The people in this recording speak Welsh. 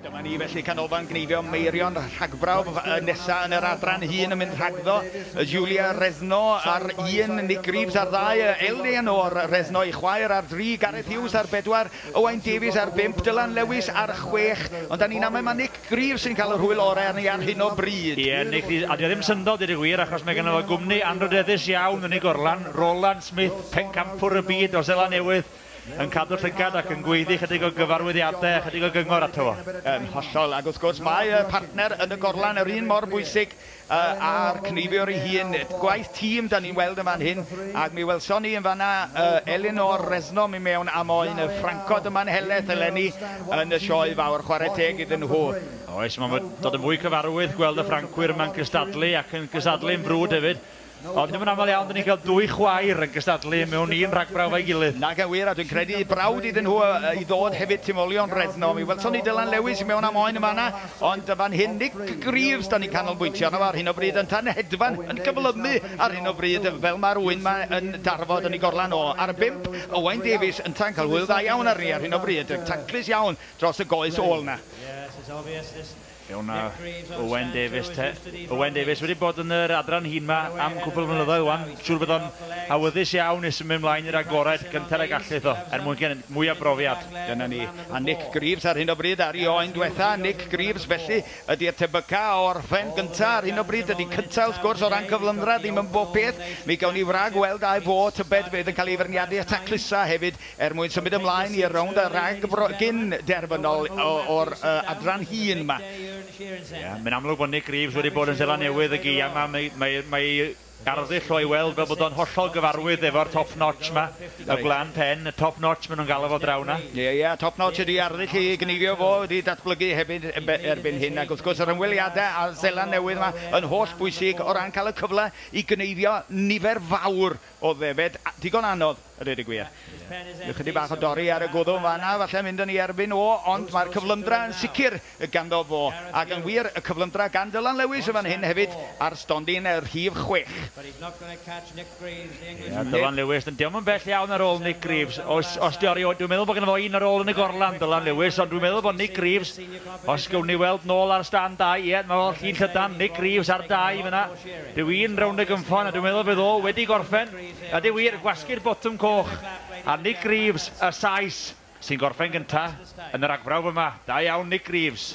Dyma ni felly canolfan Cneifio Meirion Rhagbrawf nesaf yn yr adran hun yn mynd rhagddo. Julia Resno ar 1, Nick Greaves ar 2, Eleanor Resno i chwaer ar 3, Gareth Hughes ar 4, Owain Davies ar 5, Dylan Lewis ar 6. Ond da ni'n amau mae Nick Greaves sy'n cael yr hwyl orau arni ar hyn o bryd. Ie, Nick, a di ddim syndod i'r gwir achos mae gennym o gwmni anrhydeddus iawn yn ei gorlan. Roland Smith, pencampwr y byd o Seland Newydd, yn cadw'r llygad ac yn gweiddi chydig o gyfarwyddiadau, chydig o gyngor ato fo. Hollol, ac wrth gwrs mae y partner yn y gorlan yr un mor bwysig a'r Cneifio ei hun. Gwaith tîm da ni'n weld yma'n hyn, ac mi welson ni yn fanna Eleanor Resno mi mewn am oen y Ffrancod yma'n heleth eleni yn y sioe fawr, chwarae teg iddyn nhw. Oes, mae'n dod yn fwy cyfarwydd gweld y Ffrancwyr yma'n cystadlu ac yn cystadlu yn frwd hefyd. Ond ddim yn aml iawn, dyn ni'n cael 2 chwaer yn gystadlu mewn un Rhagbrawf a'i gilydd. Nag yn wir, a dwi'n credu brawd iddyn nhw i ddod hefyd timolion Resno. Mi welson ni Dylan Lewis i mewn am oen yma yna, ond fan hyn Nick Greaves da ni'n canolbwyntio arno ar hyn o bryd yn tan hedfan yn cyflymu ar hyn o bryd fel mae'r rhywun yma yn darfod yn ei gorlan o. Ar 5, Owain Davies yn tan cael hwyl dda iawn ar ni ar hyn o bryd, taclus iawn dros y goes ôl na. Iawn na Owain Davies te. Owain Davies wedi bod yn yr adran hun ma am cwpl o flynyddoedd wan. Siŵr bod o'n awyddus iawn i symud ymlaen i'r agored gyntaf y gallith o, mwyn mwy o brofiad. Dyna ni. A Nick Greaves ar hyn o bryd ar 'i oen diwetha. Nick Greaves felly ydy'r tebyca o orffen gyntaf ar hyn o bryd. Ydy cyntaf wrth gwrs o ran cyflymdra, ddim yn bob peth. Mi gawn ni wrag weld a'i fo tybed fydd yn cael ei ferniadu a taclusa hefyd mwyn symud ymlaen i'r rownd y Rhagbrawf gyn derbynol o'r adran hun yma. Mae'n amlwg bod Nick Greaves wedi bod yn Seland Newydd y gia yma. Mae arddull o'i weld fel bod o'n hollol gyfarwydd efo'r top notch yma. Y glan pen, y top notch maen nhw'n galw fo draw na. Ie, top notch ydi arddull i Cneifio fo wedi datblygu hefyd erbyn hyn. Ac wrth gwrs yr ymweliadau a Seland Newydd yma yn holl bwysig o ran cael y cyfle i Cneifio nifer fawr o ddefed. Digon anodd, yr ydy gwir. Chydig bach o dorri ar y gwddw fanna, falle mynd yn ei erbyn o, ond mae'r cyflymdra yn sicr ganddo fo. Ac yn wir, y cyflymdra gan Dylan Lewis yn fan hyn hefyd ar stondin y rhif 6. Dylan Lewis, diolch yn bell iawn ar ôl Nick Greaves. Os diori, dwi'n meddwl bod gen fo un ar ôl yn y gorlan, Dylan Lewis, ond dwi'n meddwl bod Nick Greaves, os gawn ni weld nôl ar stand 2, ie, mae fel llun llydan, Nick Greaves ar 2 fyna. Dyw un rownd y gymffon, a dwi'n meddwl bydd o wedi gorffen. A dyw wir, gwasgu'r botwm coch. A Nick Greaves, y sais, sy'n gorffen gyntaf yn y Rhagbrawf yma. Da iawn, Nick Greaves.